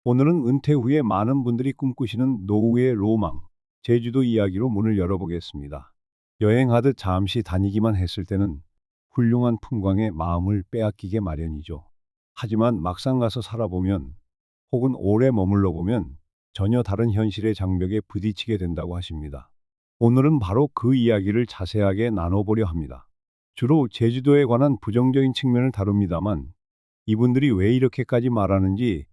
오늘은 은퇴 후에 많은 분들이 꿈꾸시는 노후의 로망, 제주도 이야기로 문을 열어보겠습니다. 여행하듯 잠시 다니기만 했을 때는 훌륭한 풍광에 마음을 빼앗기게 마련이죠. 하지만 막상 가서 살아보면 혹은 오래 머물러 보면 전혀 다른 현실의 장벽에 부딪히게 된다고 하십니다. 오늘은 바로 그 이야기를 자세하게 나눠보려 합니다. 주로 제주도에 관한 부정적인 측면을 다룹니다만 이분들이 왜 이렇게까지 말하는지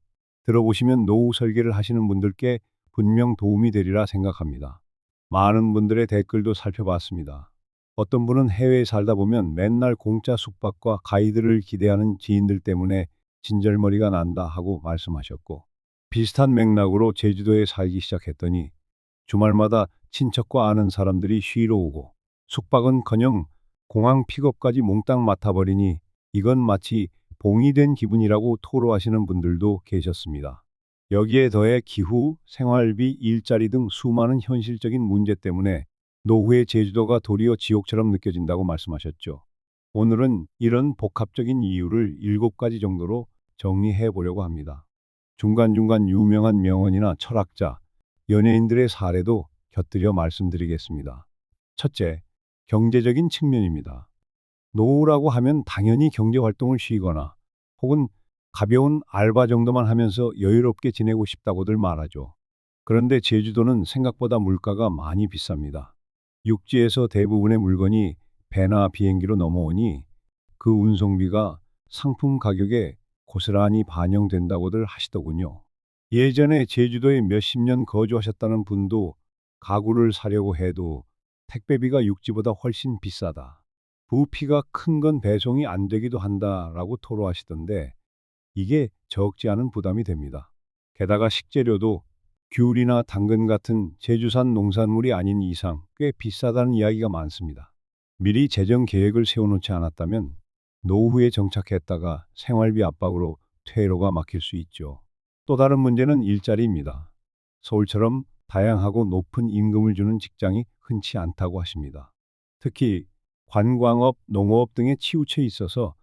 들어보시면 노후 설계를 하시는 분들께 분명 도움이 되리라 생각합니다. 많은 분들의 댓글도 살펴봤습니다. 어떤 분은 해외에 살다 보면 맨날 공짜 숙박과 가이드를 기대하는 지인들 때문에 진절머리가 난다 하고 말씀하셨고, 비슷한 맥락으로 제주도에 살기 시작했더니 주말마다 친척과 아는 사람들이 쉬러 오고 숙박은커녕 공항 픽업까지 몽땅 맡아버리니 이건 마치 봉이 된 기분이라고 토로하시는 분들도 계셨습니다. 여기에 더해 기후, 생활비, 일자리 등 수많은 현실적인 문제 때문에 노후의 제주도가 도리어 지옥처럼 느껴진다고 말씀하셨죠. 오늘은 이런 복합적인 이유를 7가지 정도로 정리해 보려고 합니다. 중간중간 유명한 명언이나 철학자, 연예인들의 사례도 곁들여 말씀드리겠습니다. 첫째, 경제적인 측면입니다. 노후라고 하면 당연히 경제활동을 쉬거나 혹은 가벼운 알바 정도만 하면서 여유롭게 지내고 싶다고들 말하죠. 그런데 제주도는 생각보다 물가가 많이 비쌉니다. 육지에서 대부분의 물건이 배나 비행기로 넘어오니 그 운송비가 상품 가격에 고스란히 반영된다고들 하시더군요. 예전에 제주도에 몇십 년 거주하셨다는 분도 가구를 사려고 해도 택배비가 육지보다 훨씬 비싸다. 부피가 큰 건 배송이 안 되기도 한다라고 토로하시던데 이게 적지 않은 부담이 됩니다. 게다가 식재료도 귤이나 당근 같은 제주산 농산물이 아닌 이상 꽤 비싸다는 이야기가 많습니다. 미리 재정 계획을 세워놓지 않았다면 노후에 정착했다가 생활비 압박으로 퇴로가 막힐 수 있죠. 또 다른 문제는 일자리입니다. 서울처럼 다양하고 높은 임금을 주는 직장이 흔치 않다고 하십니다. 특히 관광업, 농업 등에 치우쳐 있어서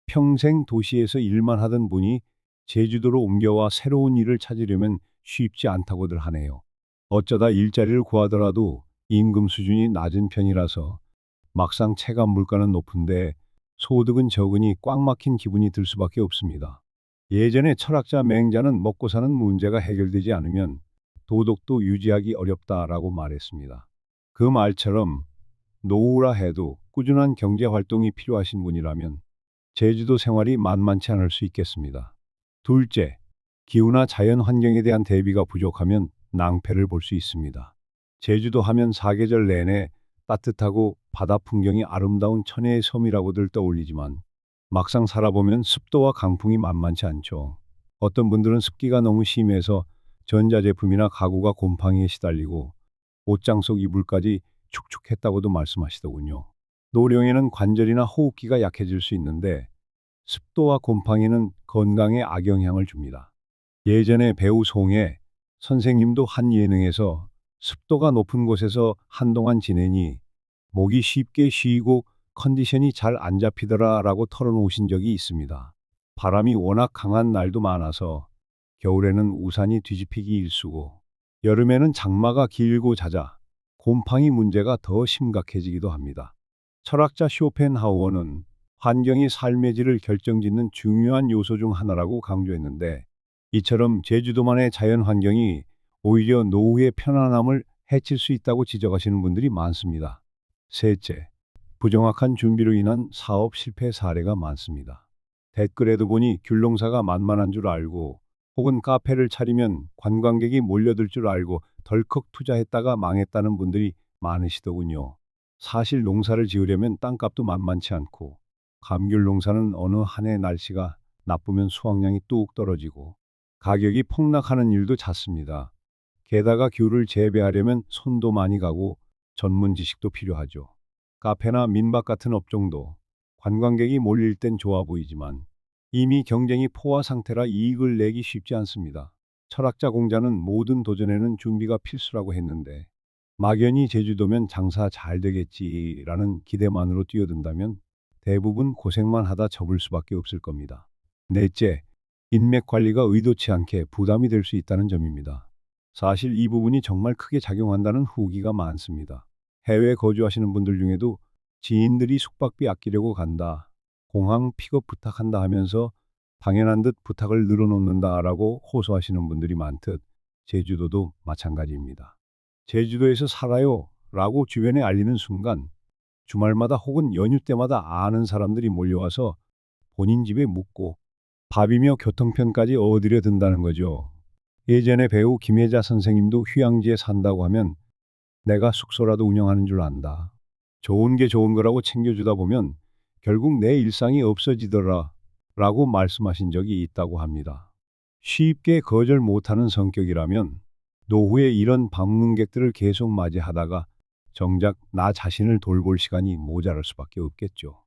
평생 도시에서 일만 하던 분이 제주도로 옮겨와 새로운 일을 찾으려면 쉽지 않다고들 하네요. 어쩌다 일자리를 구하더라도 임금 수준이 낮은 편이라서 막상 체감 물가는 높은데 소득은 적으니 꽉 막힌 기분이 들 수밖에 없습니다. 예전에 철학자 맹자는 먹고 사는 문제가 해결되지 않으면 도덕도 유지하기 어렵다라고 말했습니다. 그 말처럼 노후라 해도 꾸준한 경제 활동이 필요하신 분이라면 제주도 생활이 만만치 않을 수 있겠습니다. 둘째, 기후나 자연 환경에 대한 대비가 부족하면 낭패를 볼 수 있습니다. 제주도 하면 사계절 내내 따뜻하고 바다 풍경이 아름다운 천혜의 섬이라고들 떠올리지만 막상 살아보면 습도와 강풍이 만만치 않죠. 어떤 분들은 습기가 너무 심해서 전자제품이나 가구가 곰팡이에 시달리고 옷장 속 이불까지 축축했다고도 말씀하시더군요. 노령에는 관절이나 호흡기가 약해질 수 있는데 습도와 곰팡이는 건강에 악영향을 줍니다. 예전에 배우 송혜 선생님도 한 예능에서 습도가 높은 곳에서 한동안 지내니 목이 쉽게 쉬고 컨디션이 잘 안 잡히더라라고 털어놓으신 적이 있습니다. 바람이 워낙 강한 날도 많아서 겨울에는 우산이 뒤집히기 일쑤고 여름에는 장마가 길고 잦아 곰팡이 문제가 더 심각해지기도 합니다. 철학자 쇼펜하우어는 환경이 삶의 질을 결정짓는 중요한 요소 중 하나라고 강조했는데 이처럼 제주도만의 자연 환경이 오히려 노후의 편안함을 해칠 수 있다고 지적하시는 분들이 많습니다. 셋째, 부정확한 준비로 인한 사업 실패 사례가 많습니다. 댓글에도 보니 귤농사가 만만한 줄 알고 혹은 카페를 차리면 관광객이 몰려들 줄 알고 덜컥 투자했다가 망했다는 분들이 많으시더군요. 사실 농사를 지으려면 땅값도 만만치 않고 감귤 농사는 어느 한 해 날씨가 나쁘면 수확량이 뚝 떨어지고 가격이 폭락하는 일도 잦습니다. 게다가 귤을 재배하려면 손도 많이 가고 전문 지식도 필요하죠. 카페나 민박 같은 업종도 관광객이 몰릴 땐 좋아 보이지만 이미 경쟁이 포화 상태라 이익을 내기 쉽지 않습니다. 철학자 공자는 모든 도전에는 준비가 필수라고 했는데 막연히 제주도면 장사 잘 되겠지라는 기대만으로 뛰어든다면 대부분 고생만 하다 접을 수밖에 없을 겁니다. 넷째, 인맥 관리가 의도치 않게 부담이 될 수 있다는 점입니다. 사실 이 부분이 정말 크게 작용한다는 후기가 많습니다. 해외에 거주하시는 분들 중에도 지인들이 숙박비 아끼려고 간다, 공항 픽업 부탁한다 하면서 당연한 듯 부탁을 늘어놓는다라고 호소하시는 분들이 많듯 제주도도 마찬가지입니다. 제주도에서 살아요 라고 주변에 알리는 순간 주말마다 혹은 연휴 때마다 아는 사람들이 몰려와서 본인 집에 묵고 밥이며 교통편까지 얻으려 든다는 거죠. 예전에 배우 김혜자 선생님도 휴양지에 산다고 하면 내가 숙소라도 운영하는 줄 안다. 좋은 게 좋은 거라고 챙겨주다 보면 결국 내 일상이 없어지더라 라고 말씀하신 적이 있다고 합니다. 쉽게 거절 못하는 성격이라면 노후에 이런 방문객들을 계속 맞이하다가 정작 나 자신을 돌볼 시간이 모자랄 수밖에 없겠죠.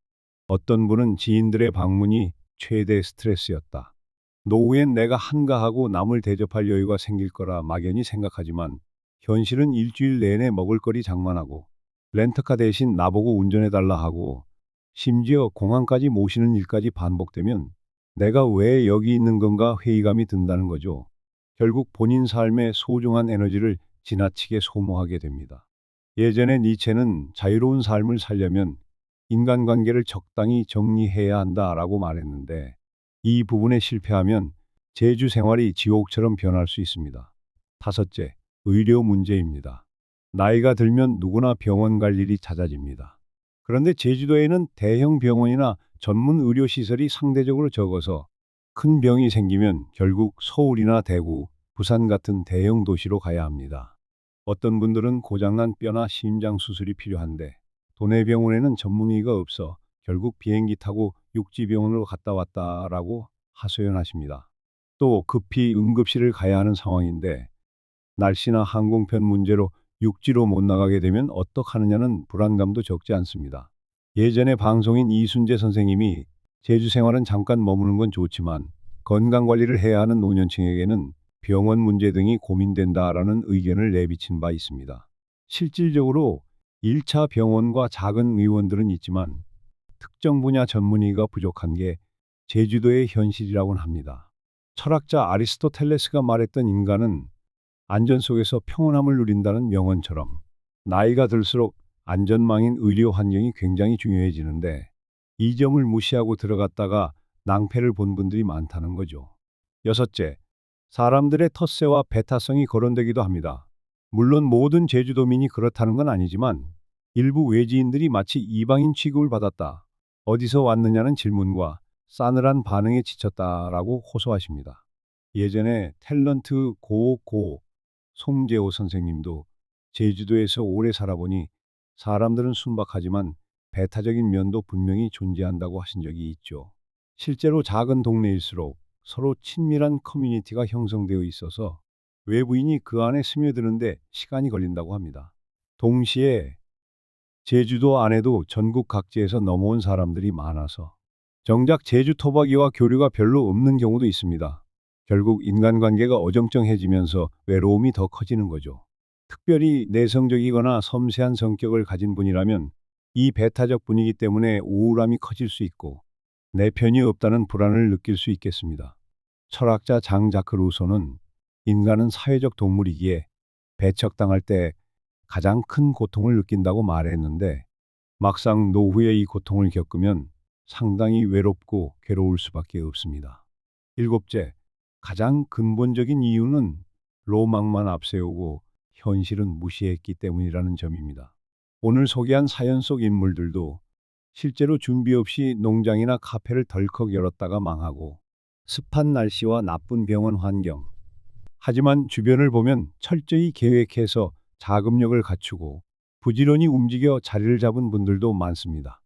어떤 분은 지인들의 방문이 최대 스트레스였다. 노후엔 내가 한가하고 남을 대접할 여유가 생길 거라 막연히 생각하지만 현실은 일주일 내내 먹을거리 장만하고 렌터카 대신 나보고 운전해달라 하고 심지어 공항까지 모시는 일까지 반복되면 내가 왜 여기 있는 건가 회의감이 든다는 거죠. 결국 본인 삶의 소중한 에너지를 지나치게 소모하게 됩니다. 예전에 니체는 자유로운 삶을 살려면 인간관계를 적당히 정리해야 한다라고 말했는데 이 부분에 실패하면 제주 생활이 지옥처럼 변할 수 있습니다. 다섯째, 의료 문제입니다. 나이가 들면 누구나 병원 갈 일이 잦아집니다. 그런데 제주도에는 대형 병원이나 전문 의료 시설이 상대적으로 적어서 큰 병이 생기면 결국 서울이나 대구, 부산 같은 대형 도시로 가야 합니다. 어떤 분들은 고장난 뼈나 심장 수술이 필요한데 도내 병원에는 전문의가 없어 결국 비행기 타고 육지병원으로 갔다 왔다라고 하소연하십니다. 또 급히 응급실을 가야 하는 상황인데 날씨나 항공편 문제로 육지로 못 나가게 되면 어떡하느냐는 불안감도 적지 않습니다. 예전에 방송인 이순재 선생님이 제주 생활은 잠깐 머무는 건 좋지만 건강관리를 해야 하는 노년층에게는 병원 문제 등이 고민된다라는 의견을 내비친 바 있습니다. 실질적으로 1차 병원과 작은 의원들은 있지만 특정 분야 전문의가 부족한 게 제주도의 현실이라고는 합니다. 철학자 아리스토텔레스가 말했던 인간은 안전 속에서 평온함을 누린다는 명언처럼 나이가 들수록 안전망인 의료 환경이 굉장히 중요해지는데 이 점을 무시하고 들어갔다가 낭패를 본 분들이 많다는 거죠. 여섯째, 사람들의 텃세와 배타성이 거론되기도 합니다. 물론 모든 제주도민이 그렇다는 건 아니지만 일부 외지인들이 마치 이방인 취급을 받았다, 어디서 왔느냐는 질문과 싸늘한 반응에 지쳤다라고 호소하십니다. 예전에 탤런트 고고 송재호 선생님도 제주도에서 오래 살아보니 사람들은 순박하지만 배타적인 면도 분명히 존재한다고 하신 적이 있죠. 실제로 작은 동네일수록 서로 친밀한 커뮤니티가 형성되어 있어서 외부인이 그 안에 스며드는데 시간이 걸린다고 합니다. 동시에 제주도 안에도 전국 각지에서 넘어온 사람들이 많아서 정작 제주 토박이와 교류가 별로 없는 경우도 있습니다. 결국 인간관계가 어정쩡해지면서 외로움이 더 커지는 거죠. 특별히 내성적이거나 섬세한 성격을 가진 분이라면 이 배타적 분위기 때문에 우울함이 커질 수 있고 내 편이 없다는 불안을 느낄 수 있겠습니다. 철학자 장자크 루소는 인간은 사회적 동물이기에 배척당할 때 가장 큰 고통을 느낀다고 말했는데 막상 노후에 이 고통을 겪으면 상당히 외롭고 괴로울 수밖에 없습니다. 일곱째, 가장 근본적인 이유는 로망만 앞세우고 현실은 무시했기 때문이라는 점입니다. 오늘 소개한 사연 속 인물들도 실제로 준비 없이 농장이나 카페를 덜컥 열었다가 망하고 습한 날씨와 나쁜 병원 환경, 하지만 주변을 보면 철저히 계획해서 자금력을 갖추고 부지런히 움직여 자리를 잡은 분들도 많습니다.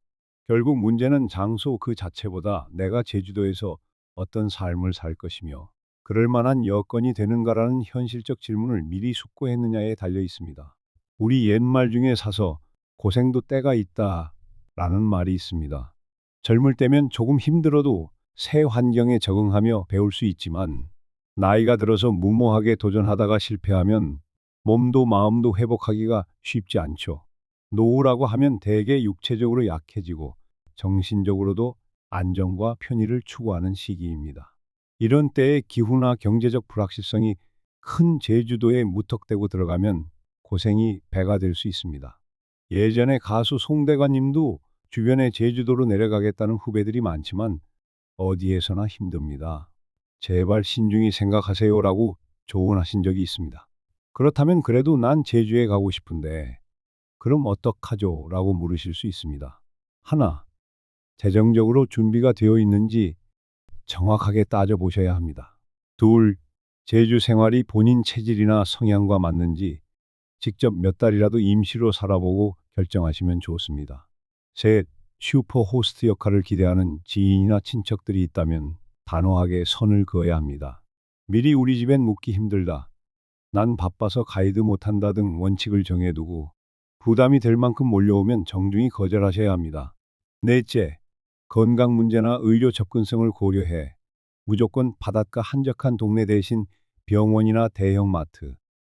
결국 문제는 장소 그 자체보다 내가 제주도에서 어떤 삶을 살 것이며 그럴 만한 여건이 되는가라는 현실적 질문을 미리 숙고했느냐에 달려 있습니다. 우리 옛말 중에 사서 고생도 때가 있다 라는 말이 있습니다. 젊을 때면 조금 힘들어도 새 환경에 적응하며 배울 수 있지만 나이가 들어서 무모하게 도전하다가 실패하면 몸도 마음도 회복하기가 쉽지 않죠. 노후라고 하면 대개 육체적으로 약해지고 정신적으로도 안정과 편의를 추구하는 시기입니다. 이런 때에 기후나 경제적 불확실성이 큰 제주도에 무턱대고 들어가면 고생이 배가 될 수 있습니다. 예전에 가수 송대관 님도 주변에 제주도로 내려가겠다는 후배들이 많지만 어디에서나 힘듭니다. 제발 신중히 생각하세요라고 조언하신 적이 있습니다. 그렇다면 그래도 난 제주에 가고 싶은데 그럼 어떡하죠? 라고 물으실 수 있습니다. 하나, 재정적으로 준비가 되어 있는지 정확하게 따져보셔야 합니다. 둘, 제주 생활이 본인 체질이나 성향과 맞는지 직접 몇 달이라도 임시로 살아보고 결정하시면 좋습니다. 셋, 슈퍼 호스트 역할을 기대하는 지인이나 친척들이 있다면 단호하게 선을 그어야 합니다. 미리 우리 집엔 묵기 힘들다, 난 바빠서 가이드 못한다 등 원칙을 정해두고 부담이 될 만큼 몰려오면 정중히 거절하셔야 합니다. 넷째, 건강 문제나 의료 접근성을 고려해 무조건 바닷가 한적한 동네 대신 병원이나 대형 마트,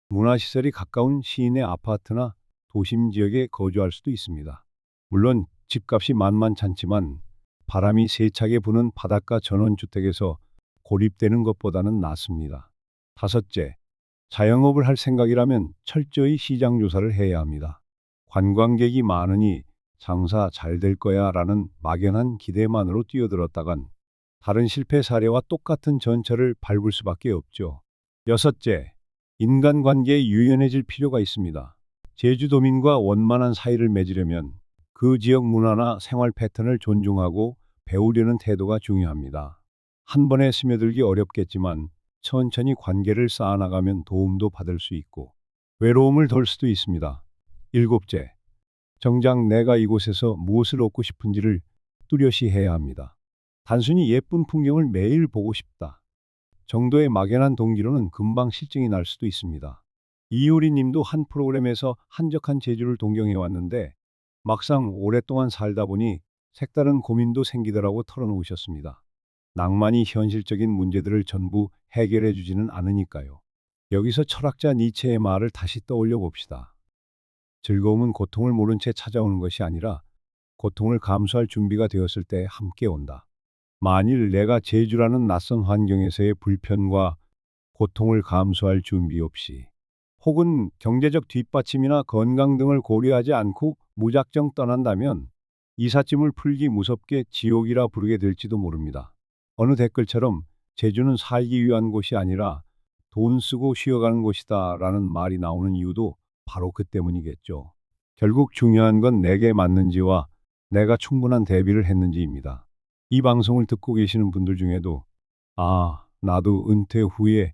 문화시설이 가까운 시내 아파트나 도심 지역에 거주할 수도 있습니다. 물론 집값이 만만찮지만 바람이 세차게 부는 바닷가 전원주택에서 고립되는 것보다는 낫습니다. 다섯째, 자영업을 할 생각이라면 철저히 시장 조사를 해야 합니다. 관광객이 많으니 장사 잘 될 거야 라는 막연한 기대만으로 뛰어들었다간 다른 실패 사례와 똑같은 전철을 밟을 수밖에 없죠. 여섯째, 인간관계에 유연해질 필요가 있습니다. 제주도민과 원만한 사이를 맺으려면 그 지역 문화나 생활 패턴을 존중하고 배우려는 태도가 중요합니다. 한 번에 스며들기 어렵겠지만 천천히 관계를 쌓아나가면 도움도 받을 수 있고 외로움을 덜 수도 있습니다. 일곱째, 정작 내가 이곳에서 무엇을 얻고 싶은지를 뚜렷이 해야 합니다. 단순히 예쁜 풍경을 매일 보고 싶다 정도의 막연한 동기로는 금방 실증이 날 수도 있습니다. 이효리 님도 한 프로그램에서 한적한 제주를 동경해 왔는데 막상 오랫동안 살다 보니 색다른 고민도 생기더라고 털어놓으셨습니다. 낭만이 현실적인 문제들을 전부 해결해 주지는 않으니까요. 여기서 철학자 니체의 말을 다시 떠올려 봅시다. 즐거움은 고통을 모른 채 찾아오는 것이 아니라 고통을 감수할 준비가 되었을 때 함께 온다. 만일 내가 제주라는 낯선 환경에서의 불편과 고통을 감수할 준비 없이 혹은 경제적 뒷받침이나 건강 등을 고려하지 않고 무작정 떠난다면 이삿짐을 풀기 무섭게 지옥이라 부르게 될지도 모릅니다. 어느 댓글처럼 제주는 살기 위한 곳이 아니라 돈 쓰고 쉬어가는 곳이다 라는 말이 나오는 이유도 바로 그 때문이겠죠. 결국 중요한 건 내게 맞는지와 내가 충분한 대비를 했는지입니다. 이 방송을 듣고 계시는 분들 중에도 나도 은퇴 후에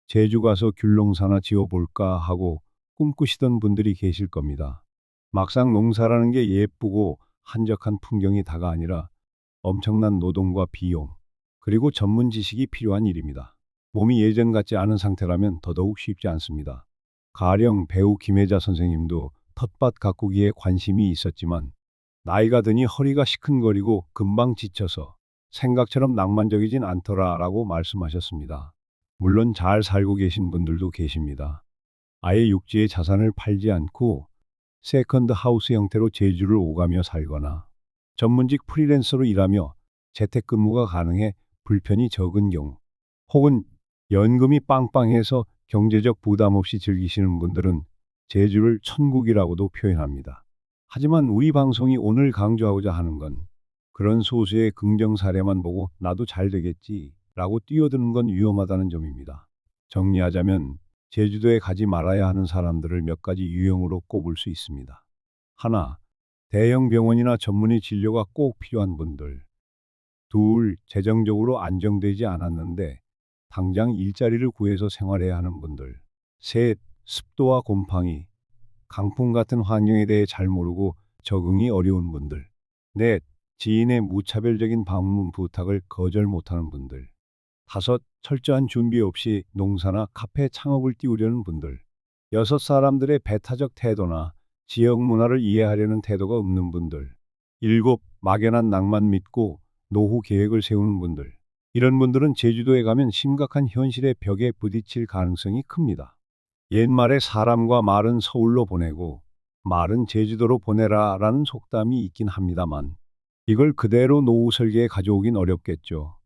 제주 가서 귤농사나 지어볼까 하고 꿈꾸시던 분들이 계실 겁니다. 막상 농사라는 게 예쁘고 한적한 풍경이 다가 아니라 엄청난 노동과 비용, 그리고 전문 지식이 필요한 일입니다. 몸이 예전 같지 않은 상태라면 더더욱 쉽지 않습니다. 가령 배우 김혜자 선생님도 텃밭 가꾸기에 관심이 있었지만 나이가 드니 허리가 시큰거리고 금방 지쳐서 생각처럼 낭만적이진 않더라라고 말씀하셨습니다. 물론 잘 살고 계신 분들도 계십니다. 아예 육지의 자산을 팔지 않고 세컨드 하우스 형태로 제주를 오가며 살거나 전문직 프리랜서로 일하며 재택근무가 가능해 불편이 적은 경우, 혹은 연금이 빵빵해서 경제적 부담 없이 즐기시는 분들은 제주를 천국이라고도 표현합니다. 하지만 우리 방송이 오늘 강조하고자 하는 건 그런 소수의 긍정 사례만 보고 나도 잘 되겠지 라고 뛰어드는 건 위험하다는 점입니다. 정리하자면 제주도에 가지 말아야 하는 사람들을 몇 가지 유형으로 꼽을 수 있습니다. 하나, 대형 병원이나 전문의 진료가 꼭 필요한 분들. 둘, 재정적으로 안정되지 않았는데 당장 일자리를 구해서 생활해야 하는 분들. 셋, 습도와 곰팡이, 강풍 같은 환경에 대해 잘 모르고 적응이 어려운 분들. 넷, 지인의 무차별적인 방문 부탁을 거절 못하는 분들. 다섯, 철저한 준비 없이 농사나 카페 창업을 띄우려는 분들. 여섯, 사람들의 배타적 태도나 지역 문화를 이해하려는 태도가 없는 분들. 일곱, 막연한 낭만 믿고 노후 계획을 세우는 분들. 이런 분들은 제주도에 가면 심각한 현실의 벽에 부딪힐 가능성이 큽니다. 옛말에 사람과 말은 서울로 보내고 말은 제주도로 보내라 라는 속담이 있긴 합니다만 이걸 그대로 노후 설계에 가져오긴 어렵겠죠.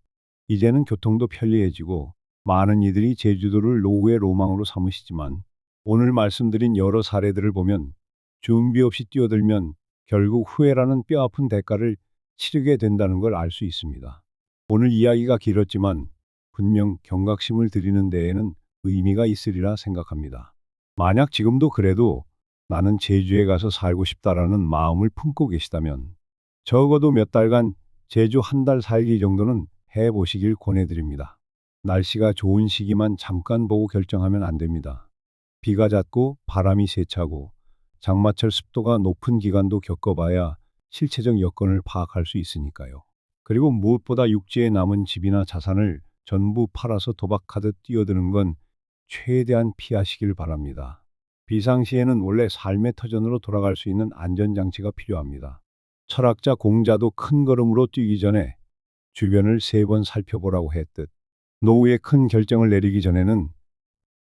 이제는 교통도 편리해지고 많은 이들이 제주도를 노후의 로망으로 삼으시지만 오늘 말씀드린 여러 사례들을 보면 준비 없이 뛰어들면 결국 후회라는 뼈아픈 대가를 치르게 된다는 걸 알 수 있습니다. 오늘 이야기가 길었지만 분명 경각심을 드리는 데에는 의미가 있으리라 생각합니다. 만약 지금도 그래도 나는 제주에 가서 살고 싶다라는 마음을 품고 계시다면 적어도 몇 달간 제주 한 달 살기 정도는 해보시길 권해드립니다. 날씨가 좋은 시기만 잠깐 보고 결정하면 안 됩니다. 비가 잦고 바람이 세차고 장마철 습도가 높은 기간도 겪어봐야 실체적 여건을 파악할 수 있으니까요. 그리고 무엇보다 육지에 남은 집이나 자산을 전부 팔아서 도박하듯 뛰어드는 건 최대한 피하시길 바랍니다. 비상시에는 원래 삶의 터전으로 돌아갈 수 있는 안전장치가 필요합니다. 철학자 공자도 큰 걸음으로 뛰기 전에 주변을 3번 살펴보라고 했듯 노후에 큰 결정을 내리기 전에는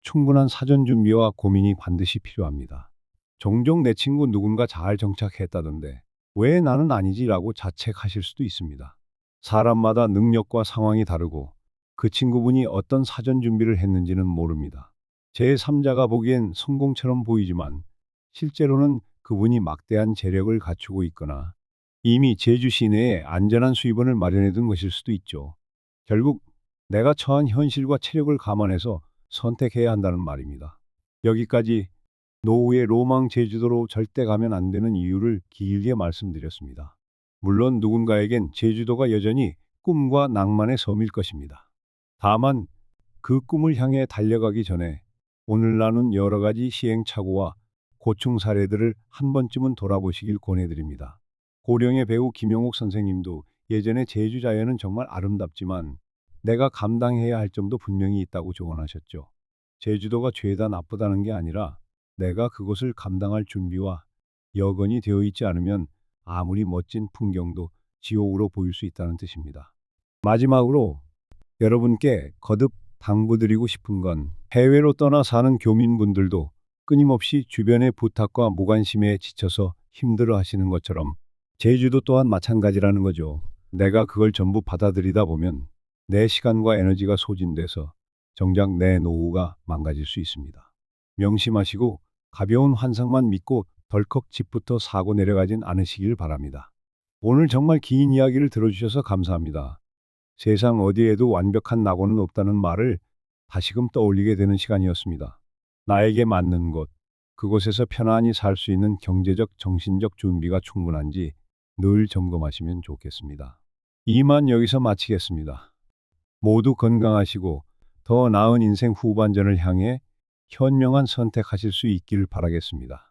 충분한 사전 준비와 고민이 반드시 필요합니다. 종종 내 친구 누군가 잘 정착했다던데 왜 나는 아니지라고 자책하실 수도 있습니다. 사람마다 능력과 상황이 다르고 그 친구분이 어떤 사전 준비를 했는지는 모릅니다. 제3자가 보기엔 성공처럼 보이지만 실제로는 그분이 막대한 재력을 갖추고 있거나 이미 제주 시내에 안전한 수입원을 마련해 둔 것일 수도 있죠. 결국 내가 처한 현실과 체력을 감안해서 선택해야 한다는 말입니다. 여기까지 노후의 로망 제주도로 절대 가면 안 되는 이유를 길게 말씀드렸습니다. 물론 누군가에겐 제주도가 여전히 꿈과 낭만의 섬일 것입니다. 다만 그 꿈을 향해 달려가기 전에 오늘 나눈 여러 가지 시행착오와 고충 사례들을 한 번쯤은 돌아보시길 권해드립니다. 고령의 배우 김영옥 선생님도 예전에 제주 자연은 정말 아름답지만 내가 감당해야 할 점도 분명히 있다고 조언하셨죠. 제주도가 죄다 나쁘다는 게 아니라 내가 그것을 감당할 준비와 여건이 되어 있지 않으면 아무리 멋진 풍경도 지옥으로 보일 수 있다는 뜻입니다. 마지막으로 여러분께 거듭 당부드리고 싶은 건 해외로 떠나 사는 교민분들도 끊임없이 주변의 부탁과 무관심에 지쳐서 힘들어 하시는 것처럼 제주도 또한 마찬가지라는 거죠. 내가 그걸 전부 받아들이다 보면 내 시간과 에너지가 소진돼서 정작 내 노후가 망가질 수 있습니다. 명심하시고 가벼운 환상만 믿고 덜컥 집부터 사고 내려가진 않으시길 바랍니다. 오늘 정말 긴 이야기를 들어주셔서 감사합니다. 세상 어디에도 완벽한 낙오는 없다는 말을 다시금 떠올리게 되는 시간이었습니다. 나에게 맞는 곳, 그곳에서 편안히 살 수 있는 경제적, 정신적 준비가 충분한지 늘 점검하시면 좋겠습니다. 이만 여기서 마치겠습니다. 모두 건강하시고 더 나은 인생 후반전을 향해 현명한 선택하실 수 있기를 바라겠습니다.